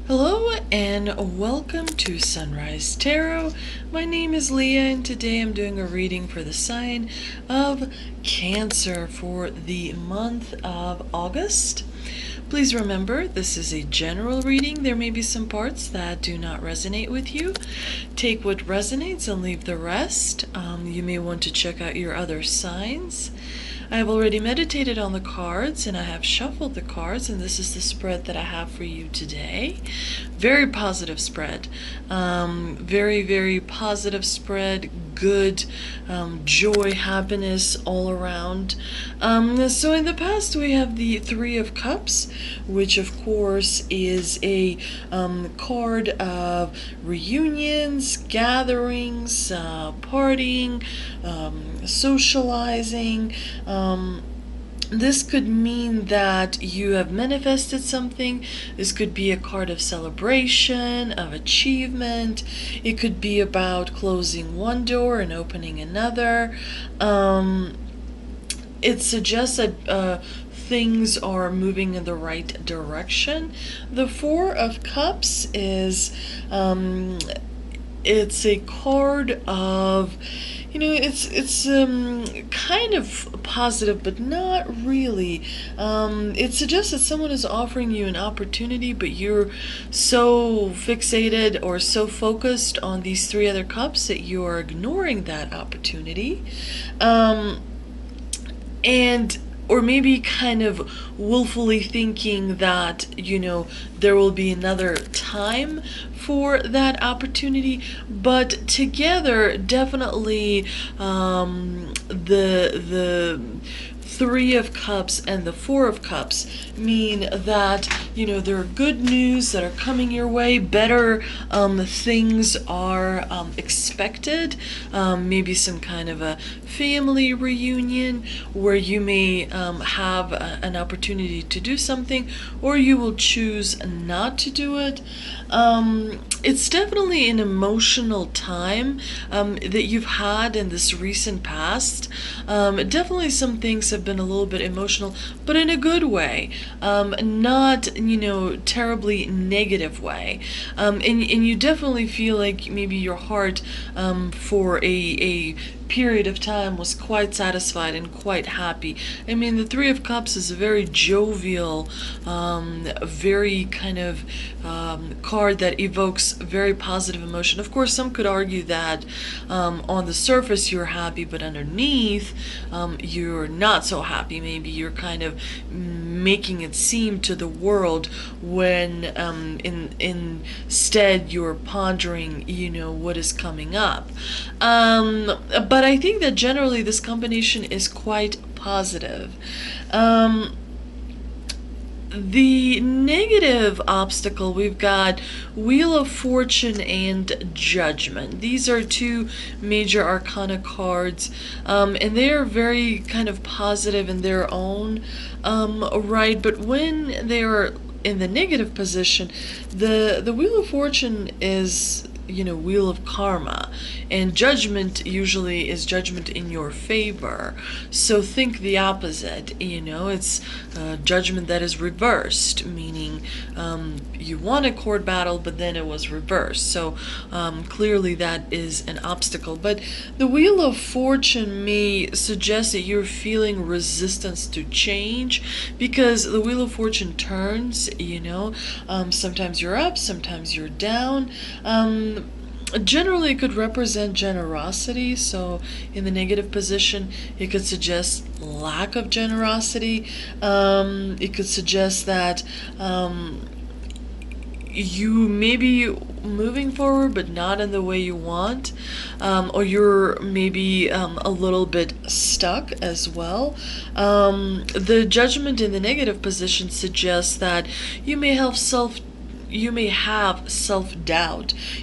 Hello and welcome to Sunrise Tarot. My name is Leah and today I'm doing a reading for the sign of Cancer for the month of August. Please remember, this is a general reading. There may be some parts that do not resonate with you. Take what resonates and leave the rest. You may want to check out your other signs. I have already meditated on the cards and I have shuffled the cards, and this is the spread that I have for you today. Very positive spread. Very positive spread. Good joy, happiness all around. So in the past we have the Three of Cups, which of course is a card of reunions, gatherings, partying, socializing. This could mean that you have manifested something. This could be a card of celebration, of achievement. It could be about closing one door and opening another. It suggests that things are moving in the right direction. The Four of Cups is it's a card of, it's kind of positive, but not really. It suggests that someone is offering you an opportunity, but you're so fixated or so focused on these three other cups that you are ignoring that opportunity. Or maybe kind of willfully thinking that, there will be another time for that opportunity. But together, definitely, the Three of Cups and the Four of Cups mean that, there are good news that are coming your way. Better things are expected. Maybe some kind of a family reunion where you may have an opportunity to do something, or you will choose not to do it. It's definitely an emotional time that you've had in this recent past. Definitely some things have been a little bit emotional, but in a good way, not terribly negative way. And you definitely feel like maybe your heart for a period of time was quite satisfied and quite happy. I mean, the Three of Cups is a very jovial, very kind of card that evokes very positive emotion. Of course, some could argue that on the surface you're happy, but underneath you're not so happy. Maybe you're kind of making it seem to the world when instead you're pondering, what is coming up. But I think that generally this combination is quite positive. The negative obstacle, we've got Wheel of Fortune and Judgment. These are two major arcana cards, and they are very kind of positive in their own right. But when they are in the negative position, the Wheel of Fortune is, wheel of karma, and Judgment usually is judgment in your favor. So think the opposite. It's judgment that is reversed, meaning you won a court battle, but then it was reversed. So clearly that is an obstacle. But the Wheel of Fortune may suggest that you're feeling resistance to change, because the Wheel of Fortune turns. Sometimes you're up, sometimes you're down. Generally, it could represent generosity. So in the negative position, it could suggest lack of generosity. It could suggest that you may be moving forward, but not in the way you want, or you're maybe a little bit stuck as well. The Judgment in the negative position suggests that you may have self-doubt.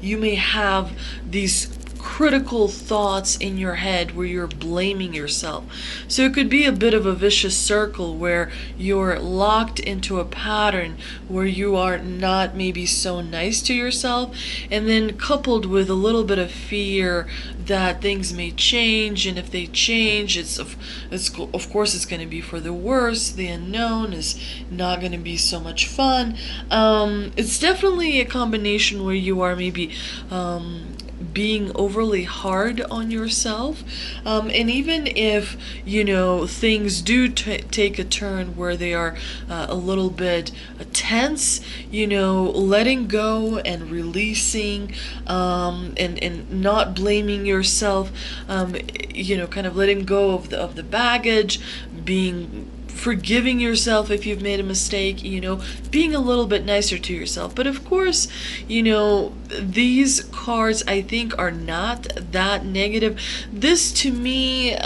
You may have these critical thoughts in your head where you're blaming yourself. So it could be a bit of a vicious circle where you're locked into a pattern where you are not maybe so nice to yourself, and then coupled with a little bit of fear that things may change, and if they change, of course it's going to be for the worse. The unknown is not going to be so much fun. It's definitely a combination where you are maybe being overly hard on yourself, and even if things do take a turn where they are a little bit tense, letting go and releasing, and not blaming yourself, kind of letting go of the baggage, forgiving yourself if you've made a mistake, being a little bit nicer to yourself. But of course, these cards, I think, are not that negative. This, to me,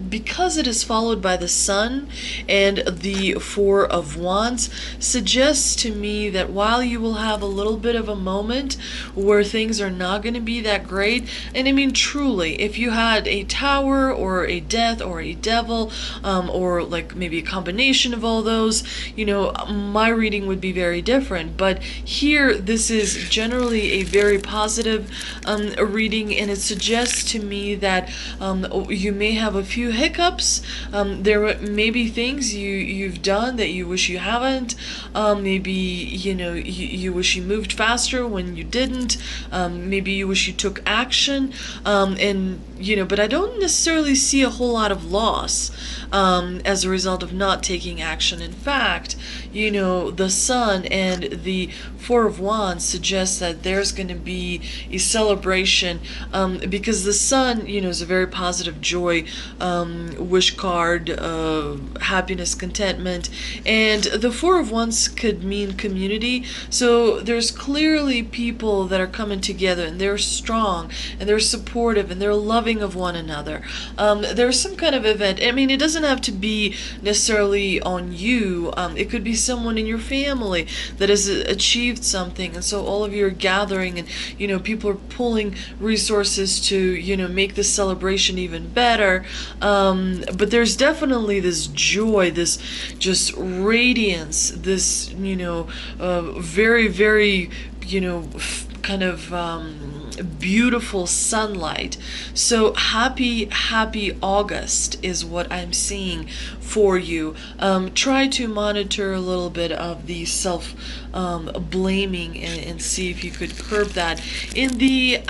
because it is followed by the Sun and the Four of Wands, suggests to me that while you will have a little bit of a moment where things are not going to be that great, and I mean truly, if you had a Tower or a Death or a Devil, or like maybe a combination of all those, my reading would be very different. But here, this is generally a very positive reading, and it suggests to me that you may have a few hiccups. There may be things you've done that you wish you haven't. Maybe you wish you moved faster when you didn't. Maybe you wish you took action, but I don't necessarily see a whole lot of loss as a result of not taking action. In fact, the Sun and the Four of Wands suggests that there's going to be a celebration, because the Sun, is a very positive joy, wish card, happiness, contentment, and the Four of Wands could mean community. So there's clearly people that are coming together, and they're strong, and they're supportive, and they're loving of one another. There's some kind of event. I mean, it doesn't have to be necessarily on you. It could be someone in your family that has achieved something, and so all of you are gathering, and people are pulling resources to make this celebration even better. But there's definitely this joy, this just radiance, this very, very kind of beautiful sunlight. So happy August is what I'm seeing for you. Try to monitor a little bit of the self blaming, and see if you could curb that. In the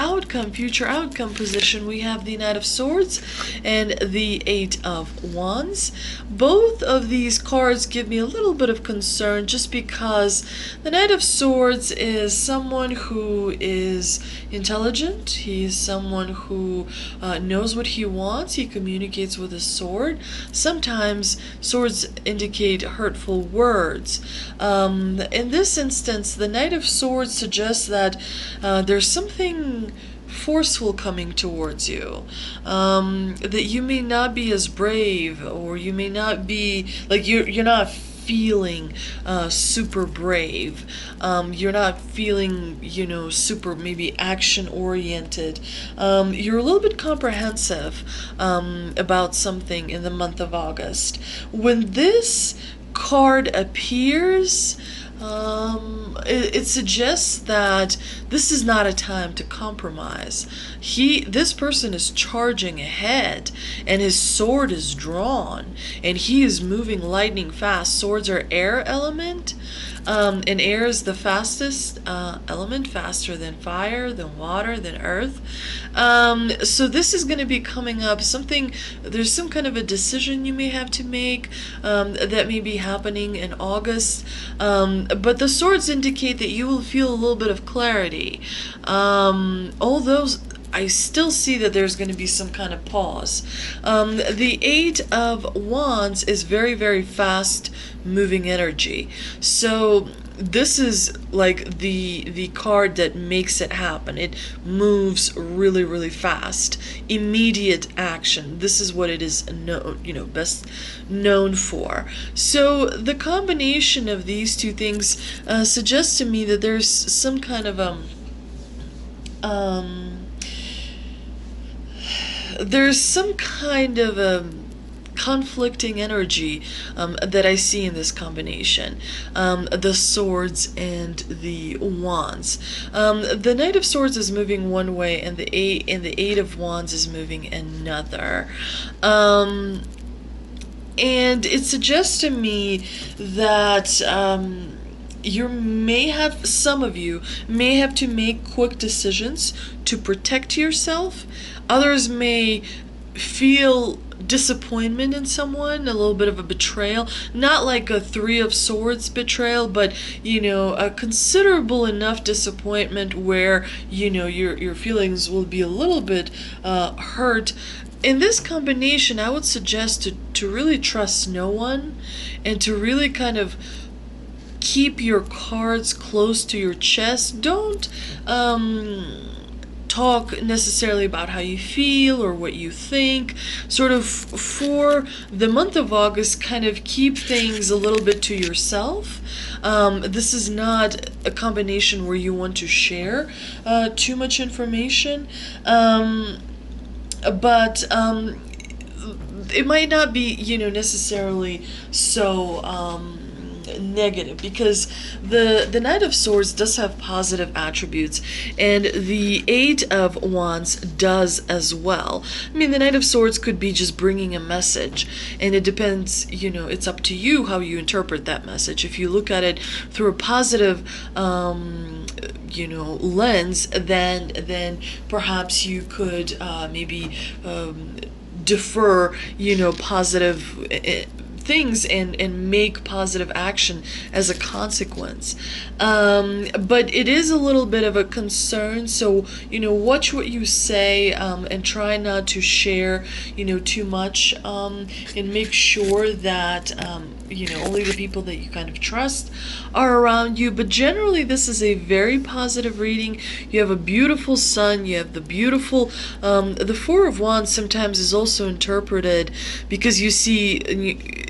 future outcome position, we have the Knight of Swords and the Eight of Wands. Both of these cards give me a little bit of concern, just because the Knight of Swords is someone who is intelligent. He's someone who knows what he wants. He communicates with a sword. Sometimes swords indicate hurtful words. In this instance, the Knight of Swords suggests that there's something forceful coming towards you, that you may not be as brave, or you may not be, like, you're not feeling super brave. You're not feeling, super maybe action oriented. You're a little bit comprehensive about something in the month of August. When this card appears, it suggests that this is not a time to compromise. This person is charging ahead, and his sword is drawn, and he is moving lightning fast. Swords are air element, and air is the fastest element, faster than fire, than water, than earth. So this is going to be coming up. There's some kind of a decision you may have to make that may be happening in August. But the swords indicate that you will feel a little bit of clarity. Although I still see that there's going to be some kind of pause. The Eight of Wands is very, very fast moving energy. So this is like the card that makes it happen. It moves really, really fast. Immediate action. This is what it is best known for. So the combination of these two things suggests to me that there's some kind of there's some kind of a conflicting energy that I see in this combination. The swords and the wands. The Knight of Swords is moving one way, and the Eight of Wands is moving another. And it suggests to me that some of you may have to make quick decisions to protect yourself. Others may feel disappointment in someone, a little bit of a betrayal, not like a Three of Swords betrayal, but a considerable enough disappointment where your feelings will be a little bit hurt. In this combination, I would suggest to really trust no one, and to really kind of keep your cards close to your chest. Don't talk necessarily about how you feel or what you think. Sort of for the month of August, kind of keep things a little bit to yourself. This is not a combination where you want to share too much information, but it might not be necessarily so negative, because the Knight of Swords does have positive attributes, and the Eight of Wands does as well. I mean, the Knight of Swords could be just bringing a message, and it depends, it's up to you how you interpret that message. If you look at it through a positive lens, then perhaps you could maybe defer positive things and make positive action as a consequence. But it is a little bit of a concern, so watch what you say, and try not to share too much, and make sure that only the people that you kind of trust are around you. But generally, this is a very positive reading. You have a beautiful sun, you have the beautiful the Four of Wands sometimes is also interpreted because you see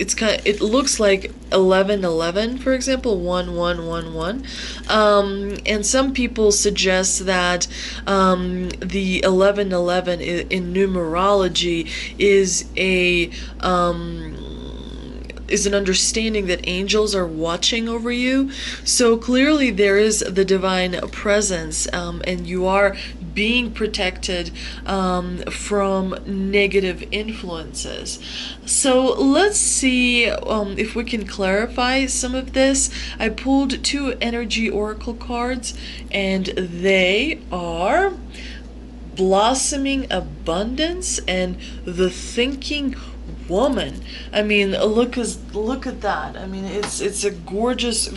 it looks like 1111, for example, 1111, and some people suggest that the 1111 in numerology is an understanding that angels are watching over you. So clearly there is the divine presence, and you are being protected from negative influences. So let's see if we can clarify some of this. I pulled 2 energy oracle cards, and they are Blossoming Abundance and the Thinking Woman. I mean, look at that. I mean, it's a gorgeous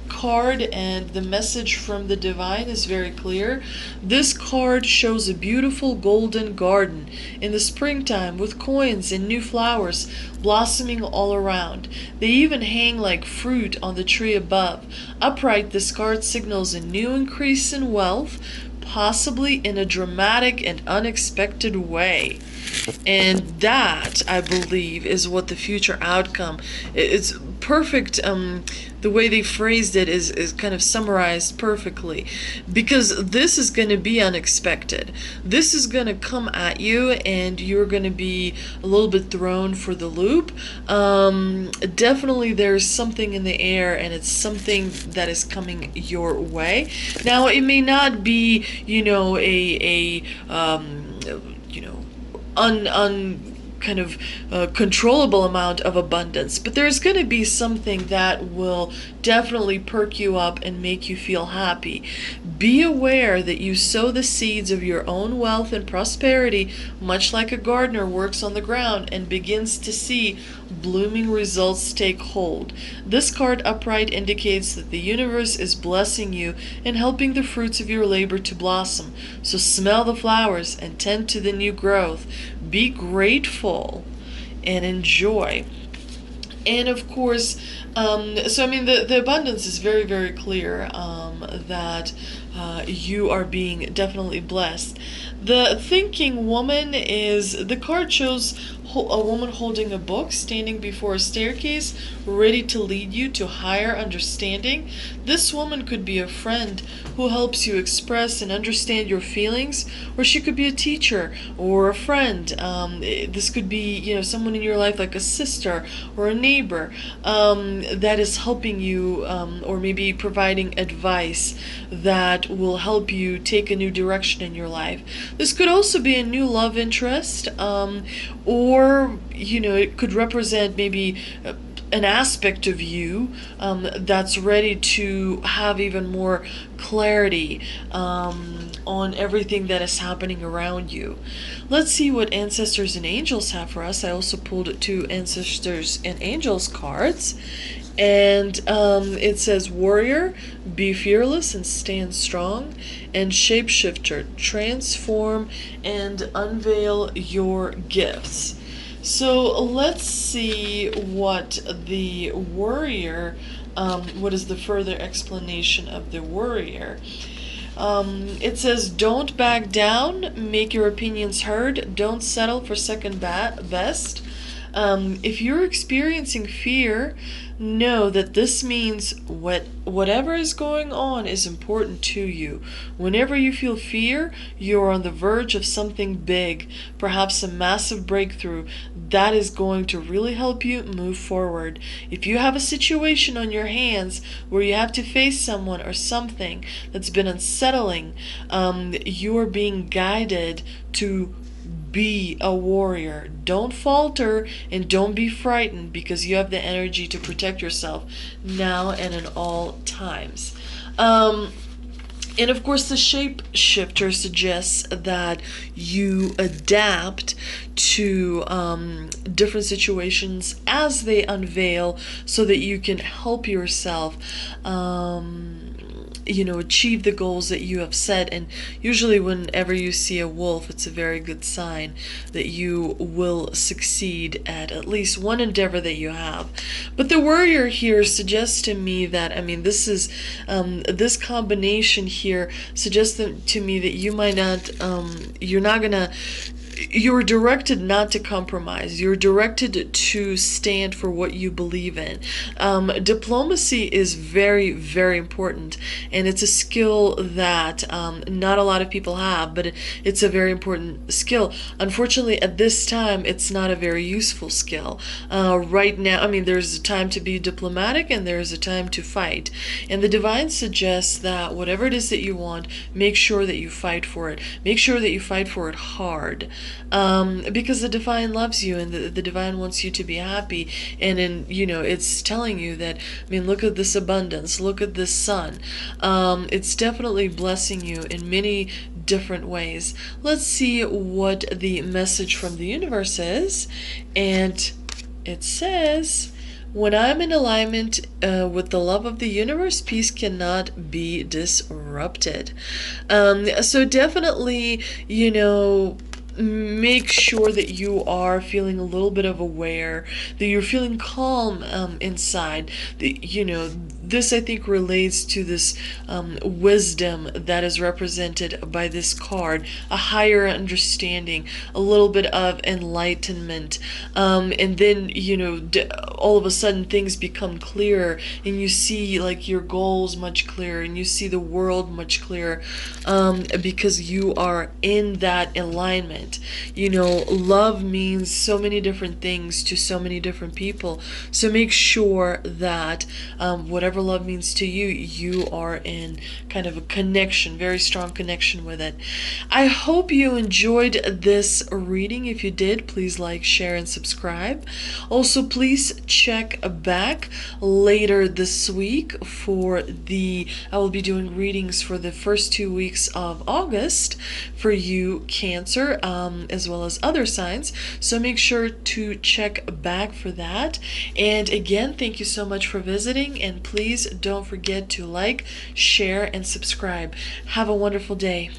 card, and the message from the divine is very clear. This card shows a beautiful golden garden in the springtime with coins and new flowers blossoming all around. They even hang like fruit on the tree above. Upright, this card signals a new increase in wealth, possibly in a dramatic and unexpected way. And that, I believe, is what the future outcome. It's perfect. The way they phrased it is kind of summarized perfectly, because this is going to be unexpected. This is going to come at you, and you're going to be a little bit thrown for the loop. Definitely there's something in the air, and it's something that is coming your way. Now, it may not be, kind of controllable amount of abundance, but there's going to be something that will definitely perk you up and make you feel happy. Be aware that you sow the seeds of your own wealth and prosperity, much like a gardener works on the ground and begins to see blooming results take hold. This card upright indicates that the universe is blessing you and helping the fruits of your labor to blossom. So smell the flowers and tend to the new growth. Be grateful and enjoy. And of course, So I mean, the abundance is very, very clear, that you are being definitely blessed. The thinking woman is, the card shows a woman holding a book, standing before a staircase, ready to lead you to higher understanding. This woman could be a friend who helps you express and understand your feelings, or she could be a teacher or a friend. This could be, someone in your life like a sister or a neighbor, that is helping you, or maybe providing advice that will help you take a new direction in your life. This could also be a new love interest, or it could represent maybe an aspect of you, that's ready to have even more clarity, on everything that is happening around you. Let's see what ancestors and angels have for us. I also pulled 2 ancestors and angels cards. And it says, warrior, be fearless and stand strong. And shapeshifter, transform and unveil your gifts. So let's see what the warrior, what is the further explanation of the warrior. It says, don't back down, make your opinions heard, don't settle for second best. If you're experiencing fear, know that this means whatever is going on is important to you. Whenever you feel fear, you're on the verge of something big, perhaps a massive breakthrough that is going to really help you move forward. If you have a situation on your hands where you have to face someone or something that's been unsettling, you are being guided to be a warrior. Don't falter and don't be frightened, because you have the energy to protect yourself now and at all times. And of course, the shapeshifter suggests that you adapt to different situations as they unveil, so that you can help yourself achieve the goals that you have set. And usually whenever you see a wolf, it's a very good sign that you will succeed at least one endeavor that you have. But the warrior here suggests to me that, this combination here suggests to me that you might not, you're directed not to compromise. You're directed to stand for what you believe in. Diplomacy is very, very important, and it's a skill that not a lot of people have, but it's a very important skill. Unfortunately, at this time, it's not a very useful skill. Right now, there's a time to be diplomatic and there's a time to fight. And the divine suggests that whatever it is that you want, make sure that you fight for it. Make sure that you fight for it hard. Because the divine loves you, and the divine wants you to be happy, and it's telling you that, look at this abundance, look at this sun. It's definitely blessing you in many different ways. Let's see what the message from the universe is. And it says, when I'm in alignment with the love of the universe, peace cannot be disrupted. So definitely, make sure that you are feeling a little bit of aware, that you're feeling calm inside. This I think relates to this wisdom that is represented by this card, a higher understanding, a little bit of enlightenment, and then all of a sudden things become clearer, and you see like your goals much clearer, and you see the world much clearer, because you are in that alignment. Love means so many different things to so many different people. So make sure that whatever love means to you, you are in kind of a connection, very strong connection with it. I hope you enjoyed this reading. If you did, please like, share, and subscribe. Also, please check back later this week for I will be doing readings for the first 2 weeks of August for you, Cancer, as well as other signs. So make sure to check back for that. And again, thank you so much for visiting, and please don't forget to like, share, and subscribe. Have a wonderful day.